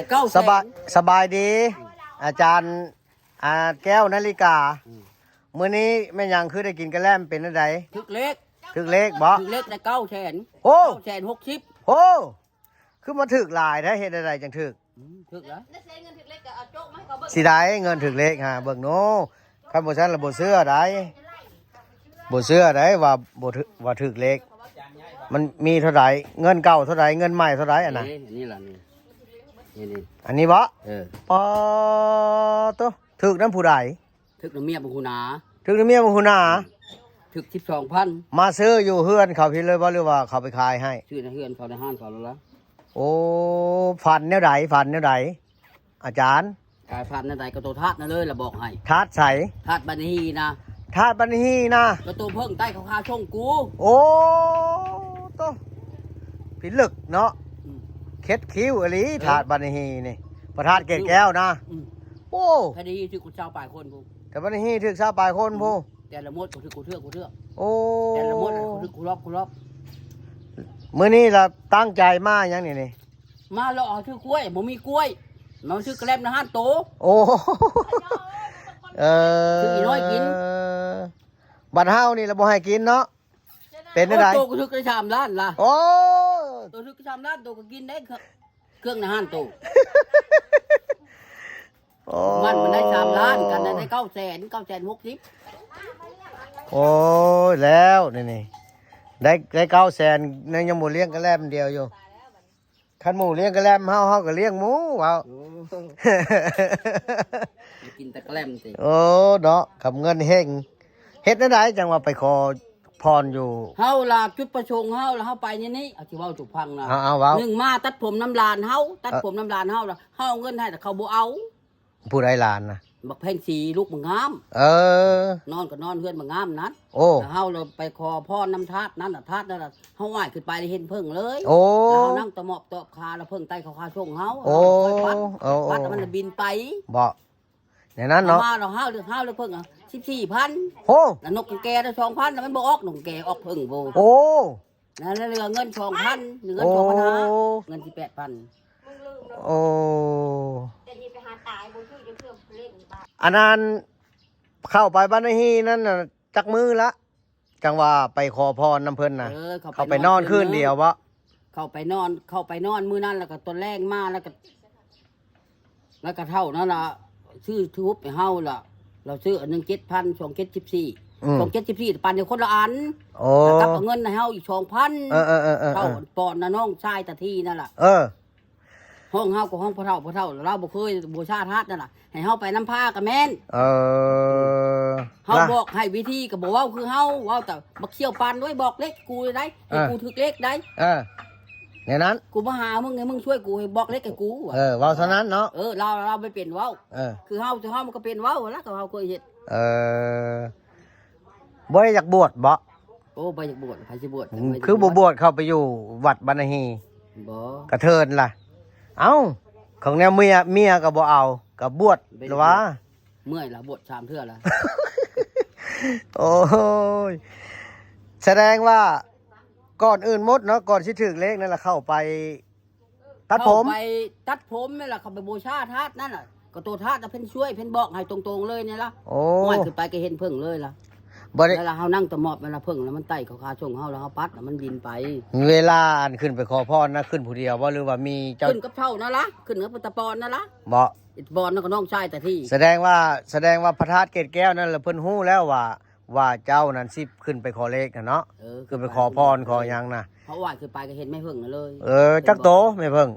แต่เก้าสบายดี อาจารย์แก้วนาฬิกามื้อนี้แม่ยังคือได้กินกระแลมเป็นอะไรถึกเล็กถึกเล็กบ่ถึกเล็กแต่900,000โอ้960โอ้คือมาถึกหลายได้เฮ็ดอะไรจังถึกถึกแล้วสิได้เงินถึกเล็กฮะเบิ่งโน้คันบ่ซั่นละบ่เชื่อได้บ่เชื่อได้ว่าบ่ว่าถึกเล็กมันมีเท่าใดเงินเก่าเท่าใดเงินใหม่เท่าใดอันน่ะนี่ล่ะนี่อันนี้บ่ปอโตถึกนำผู้ใดถึกน้ำเมียบ่ฮู้นาถึกนำเมียบ่ฮู้นาถึก12,000มาซื้ออยู่เฮือนเขาพี่เลยบ่หรือว่าเขาไปขายให้ซื้อในเฮือนเขาในห้างเขาแล้วล่ะโอ้ฝันแนวใดอาจารย์กายพันนั่นใดก็โตธาตุนั่นเลยล่ะบอกให้ธาตุใสธาตุบัญชีนะธาตุบัญชีนะก็ตัวเพิ่งใต้เขาคาช่องกูโอ้โตพิลึกเนาะเค็ดคิ้วอหลีธาตุบัญชีนี่ประธานเกศแก้วนะโอ้คดีที่กูเจ้าปลายคนกูแต่บัญชีถึกซาปลายคนผู้แต่ละมดกูเทือกโอ้แต่ละมดกูรอบมื้อนี้เราตั้งใจมาหยังนี่มาแล้วเอาชื่อกล้วยบ่มีกล้วยมาชื่อกระแลมนะฮั่นโตโอ้ชื่ออีน้อยกินบัดเฮานี่เราบ่ให้กินเนาะเป็นได้โตก็ชื่อกระชามล้านล่ะโอ้โตชื่อกระชามล้านโตก็กินได้เครื่องนะฮั่นโตมันได้3 ล้านกันได้960,000โอ้ยแล้วนี่ได้900,000ยังบ่เลี้ยงกระแลมเดียวอยู่คันหมูเลี้ยงกระแลมเฮาก็เลี้ยงหมูว้าวกินแต่กระแลมสิโอ้เนาะกับเงินเฮงเฮ็ดได้จังว่าไปขอพรอยู่เฮาล่ะจุดประสงค์เฮาแล้วเฮาไปนี่เอาสิเว้าจุพังนะเอาเว้า1มาตัดผมน้ำลานเฮาตัดผมน้ำลานเฮาล่ะเฮาเอาเงินให้แต่เขาบ่เอาผู้ใดลานน่ะบักแพงสีลูกมึงงามนอนก็นอนเฮือนมึงงามนั้นโอ้เฮาเราไปขอพ่อน้ำธาตุนั้นน่ะธาตุนั่นน่ะเฮาไหว้ขึ้นไปเห็นเพิ่งเลยโอ้เรานั่งตะหมอบตอบคาแล้วเพิ่งไตเขาคาช่วงเฮาโอ้ปัดมันบินไปบ่ในนั้นเนาะมาเราเฮาเพิ่ง14,000โอ้แล้วนกแก่ได้2,000แล้วมันบ่ออกนกแก่ออกเพิ่งบ่โอ้นั่นเหลือเงิน2,000เงิน2,500เงิน18,000โอ้อันนั้นเข้าไปบ้านฮีนั่นน่ะจักมือละจังว่าไปขอพรน้ำเพิ่นน่ะเข้าไปนอนคืนเดียววะเข้าไปนอนมื้อนั้นแล้วก็ตอนแรกมาแล้วก็เท่านั่นล่ะซื้อทุบไปเฮาล่ะเราซื้ออันนึง7,000 274ปานเดียวคนละอันแล้วกับเงินให้เฮาอีก 2,000เท่าปอนน่ะน้องชายตะที่นั่นล่ะห้องเฮากับห้องพ่อเฒ่าเราบ่เคยบูชาธาตุนั่นล่ะให้เฮาไปน้ำผ้ากับแม่นเฮาบอกให้วิธีก็บ่เว้าคือเฮาเว้าแต่บักเขี้ยวปานด้วยบอกเลขกูได้ให้กูถึกเลขได้ในนั้นกูมาหามึงให้มึงช่วยกูให้บอกเลขให้กูเว้าเท่านั้นเนาะเราไม่เป็นเว้าคือเฮามันก็เป็นเว้าแล้วก็เฮาเคยเฮ็ดบ่อยากบวชบ่โอ้บ่อยากบวชไผสิบวชคือบ่บวชเข้าไปอยู่วัดบรรณีบ่กระเทินล่ะเอ้าของแนวเมียก็บ่เอาก็บวชหรือวะเมื่อยล่ะบวช3 เทื่อล่ะโอ้ยแสดงว่าก่อนอื่นหมดเนาะก่อนสิถึงเลขนั่นล่ะเข้าไปตัดผมนี่ล่ะเข้าไปบูชาธาตุนั่นน่ะก็ตัวธาตุจะเพิ่นช่วยเพิ่นบอกให้ตรงๆเลยนี่ล่ะโอ้ยขึ้นไปก็เห็นเพิ่งเลยล่ะแล้วเฮานั่งตะหมอบเวลาเพิ่งแล้วมันไต่เขาคาช่วงเฮาแล้วเฮาปัดแล้วมันบินไปเวลาอันขึ้นไปขอพรนะขึ้นผู้เดียวบ่หรือว่ามีเจ้าขึ้นกับเท่านั่นล่ะขึ้นกับตะปอนนั่นล่ะบ่บอนนั่นก็น้องชายแต่ที่แสดงว่าพระธาตุเกศแก้วนั่นล่ะเพิ่นฮู้แล้วว่าเจ้านั้นสิขึ้นไปขอเลขน่ะเนาะขึ้นไปขอพรขอหยังน่ะเพราะว่าขึ้นไปก็เห็นแม่เพิ่งนั่นเลยจักโตแม่เพิ่ง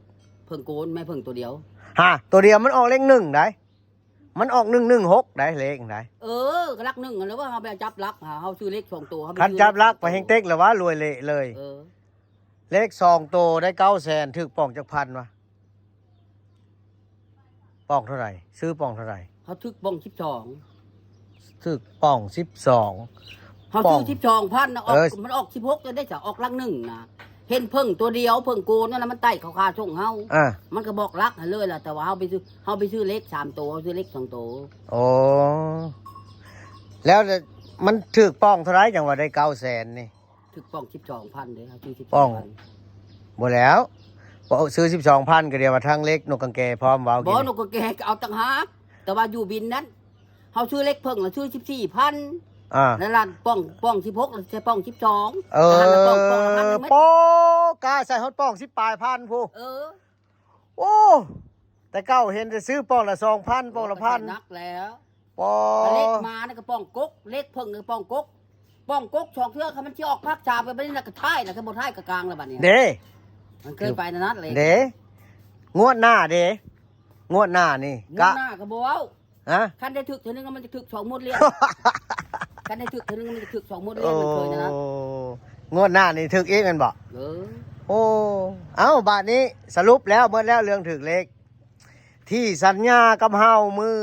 โกนแม่เพิ่งตัวเดียวตัวเดียวมันออกเลข1ได้มันออก116ได้เลขได้ก็ลัก1แล้วว่าเฮาไปจับลักเฮาซื้อเลข2ตัวคันจับลักไปแฮงเต็กแล้วว่ารวยเละเลยเลข2ตัวได้900,000ถึกป่องจักพันวะป่องเท่าไหร่ซื้อป่องเท่าไหร่เฮาถึกป่อง12ถึกป่อง12เฮาซื้อ12,000นะมันออก16จะได้จะออกลัก1นะเห็นเพิ่งตัวเดียวเพิ่งโกนนั่นมันไต่เขาคาช่วงเฮามันก็บอกรักเลยล่ะแต่ว่าเฮาไปซื้อเลข3ตัวซื้อเลข2ตัวโอ้แล้วมันถึกป่องเท่าไหร่จังว่าได้900,000นี่ถึกป่อง12,000เด้เฮาซื้อ12,000บ่แล้ว บ่ซื้อ12,000ก็เดียวว่าทางเล็กนกกังแกพร้อมว่าเอา บ่ กิน นกก็แกก็เอาต่างหากแต่ว่าอยู่บินนั้นเฮาซื้อเล็กเพิ่งน่ะซื้อ14,000 อ่า แล้วร้านป้อง16แล้วใช้ป้อง12 เอ แต่หันละป้องละพัน อ นึงไหม โปกาใส่ฮอตป้อง10ปลายพันผู้ เออ โอ้แต่เก้าเห็นจะซื้อป้องละ2,000ป้องละพัน นักแล้ว ปอ เล็กมานี่ก็ป้องกกเล็กเพิ่งนี่ป้องกกป้องกกช่องเทื่อเขามันสิออกภาคชาไปบ่ได้น่ะก็ท้ายน่ะก็บ่ท้ายก็กลางแล้วบัดนี้ เด้ มันเคยไปนะนัดเลย เด้งวดหน้าเด้งวดหน้านี่ งวดหน้าก็บ่เว้า ฮะ คันได้ถึกเทื่อนึงมันจะถึก2หมดเรียน คันได้ถึกเทื่อนึงมันจะถึก2หมดเรีย โอ้ นมันเคยนะนัด งวดหน้านี่ถึกอีกแม่นบ่ เออ โอ้เอ้าบาดนี้สรุปแล้วหมดแล้วเรื่องถึกเลขที่สัญญากับเฮามือ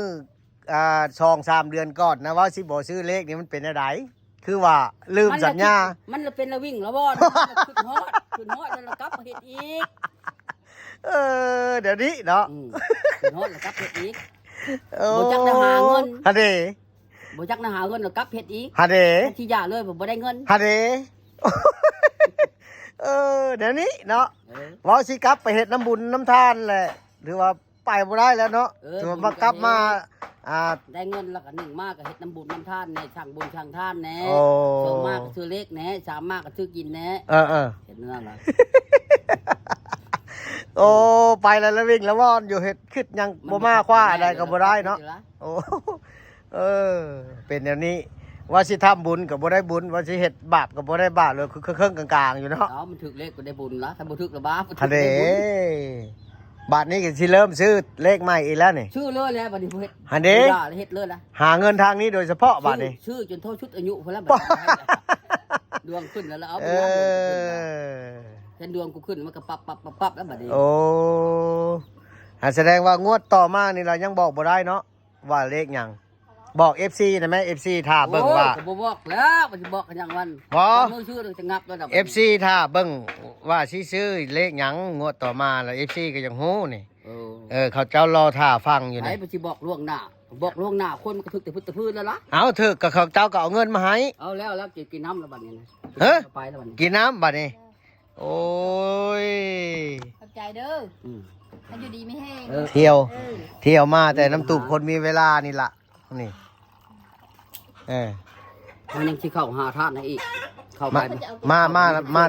2-3 เดือนก่อนนะว่าสิบ่ซื้อเลขนี่มันเป็นอะไรคือว่าลืมสัญญา มันละเป็นละวิ่งละบอนขึ้นฮอดแล้วเรากลับมาเฮ็ดอีก เดี๋ยวนี้เนาะ ขึ้นฮอดแล้วกลับเฮ็ดอีก โอ้ บ่จักได้หาเงิน ฮะเด บ่จักนะหาเงินแล้วกลับเฮ็ดอีก ฮะเด ที่ยาเลยบ่ได้เงิน ฮะเด เดี๋ยวนี้เนาะ เออ ว่าสิกลับไปเฮ็ดน้ำบุญน้ำทานแหละถือว่าไปบ่ได้แล้วเนาะ เออ ถือว่ามากลับมาอ่า ได้เงินแล้วก็1มากก็เฮ็ดน้ำบุญน้ำทานแหน่ช่างบุญช่างทานแหน่ โอ้ 2มากก็ซื้อเล็กแหน่3มากก็ซื้อกินแหน่ เออ เฮ็ดนั่นล่ะ โอ้ไปแล้วแล้ววิ่งแล้วว่อนอยู่เฮ็ดคิดยังบ่มาคว้าอะไรก็บ่ได้เนาะโอ้เออ เป็นอย่างนี้ว่าสิทำบุญก็บ่ได้บุญว่าสิเฮ็ดบาปก็บ่ได้บาปเลยคือเครื่องกลางๆอยู่เนาะ เอามันถึกเลขก็ได้บุญละถ้าบ่ถึกละบาป ฮะเดบาทนี้ก็สิเริ่มซื้อเลขใหม่อีกแล้วนี่ ชื่อเลยแล้วบัดนี้เฮ็ด ฮะเด้ เฮ็ดเลยละ หาเงินทางนี้โดยเฉพาะบาทนี้ ชื่อจนเท่าชุดอายุพุ่นแล้ว ป๊ะ ดวงขึ้นแล้วเอาไป เอ นั่ง อ เห็นดวงกูขึ้นมันก็ปับแล้วบัดนี้ โอ้แสดงว่างวดต่อมานี่เรายังบอกบ่ได้เนาะว่าเลขหยังบอก FC ได้ไหม FC ท่าเบิ่งว่า โอ้ยก็บ่บอกแล้วมันสิบอกกันอย่างวัน บ่ มือชื่อเลยจะงับแล้วดอก FC ท่าเบิ่งว่าสิซื้อเลขหยังงวดต่อมาแล้ว FC ก็ยังฮู้นี่ เขาเจ้ารอท่าฟังอยู่ ไหน นี่ มันสิบอกล่วงหน้าคนมันก็ถึกแต่พึ่งแต่พื้นแล้วล่ะ เอาเถอะก็เขาเจ้าก็เอาเงินมาให้ เอาแล้วกินน้ำแล้วบัดนี้นะ เฮ้ย ไปแล้วบัดนี้ กินน้ำบัดนี้โอ้ย ขอบใจเด้อ อืม ให้อยู่ดีไม่แห้ง เออ เที่ยว เออ เที่ยวมาแต่น้ำตุกคนมีเวลานี่ล่ะนี่มันยังสิเข้าหาทานให้อีกเข้าไป มา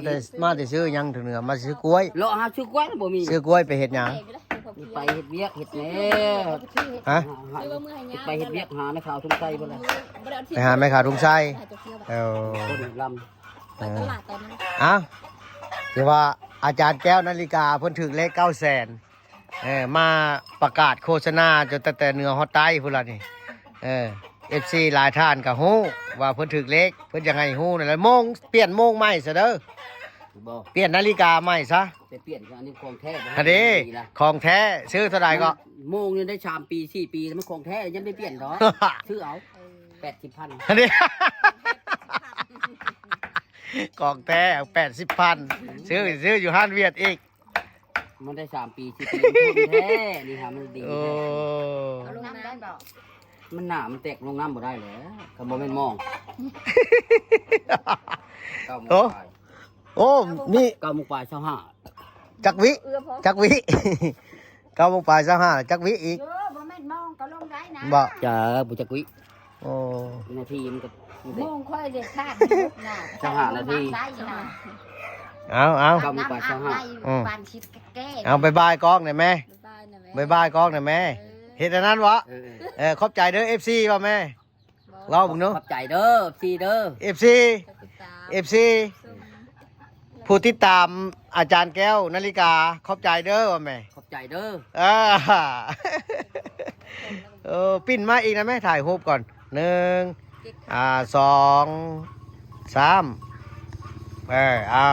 แต่ซื้อหยังถึงเหนือมาซื้อกล้วย เลาะหาชื่อกล้วยบ่มี ซื้อกล้วยไปเฮ็ดหยัง แห้งก็ได้ขอบคุณ ไปเฮ็ดเวียกเฮ็ดแหน่ ชื่อ ฮะ ชื่อว่าเมื่อไหร่ ไปเฮ็ดเวียกหาในข่าวทุ่งไส้บ่ล่ะ ไปหาแม่ขาทุ่งไส้ หาตัวเที่ยว เออ คนล ไปตลาดตอนนั้น เอ้าที่ว่าอาจารย์แก้วนาฬิกาเพิ่นถึงเลข900,000มาประกาศโฆษณาจนแต่เหนือฮอดใต้พุ่นล่ะนี่FC หลายท่านก็ฮู้ว่าเพิ่นถึกเลขเพิ่นยังไงฮู้นั่นแหละเปลี่ยนโมงใหม่ซะเด้อ ำบ่ เปลี่ยนนาฬิกาใหม่ซะ ไปเปลี่ยนอันนี้ของแท้ อันนี้ของแท้ซื้อเท่าไหร่ก็ โมงนึงได้3ปี4ปีแล้วมันของแท้ยังไม่เปลี่ยนดอกซื้อเอา 80,000 อันนี้ ของแท้80,000ซื้ออยู่ห้านเวียดอีก มันได้3ปี4ปีมันแท้นี่ฮะมันดี โอ้ เอาลงน้ำได้เปล่า มันหนามันแตกลงน้ำบ่ได้แล้วก็บ่แม่นมอง9 โอ้โอ้มี โมงปลาย25 จักวิ เอื้อพอ จักวิ 9 โมงปลาย25จักวิอีก เออบ่แม่นมองก็ลงได้นะ บ่ จ้าบ่จักวิ โอ้ นาทีมันก็ มองค่อยเด็ดขาดน่ะ 25นาที ได้นะ เอา 9 น้ำ โมงปลาย อาบได้ อืม ปานชิดแก้ เอาบายบายกล้องหน่อยแม่ บ้านนะแม่ บายบายกล้องหน่อยแม่เฮ็ดอันนั้นวะ ขอบใจเด้อ FC ว่าแม่เล่าบึงเนาะ ขอบใจเด้อซีเด้อ FC FC ผู้ติดตามอาจารย์แก้วนาฬิกาขอบใจเด้อว่าแม่ ขอบใจเด้อ อ่า ปิ้นมาอีกนะแม่ถ่ายรูปก่อน1 2 3เอา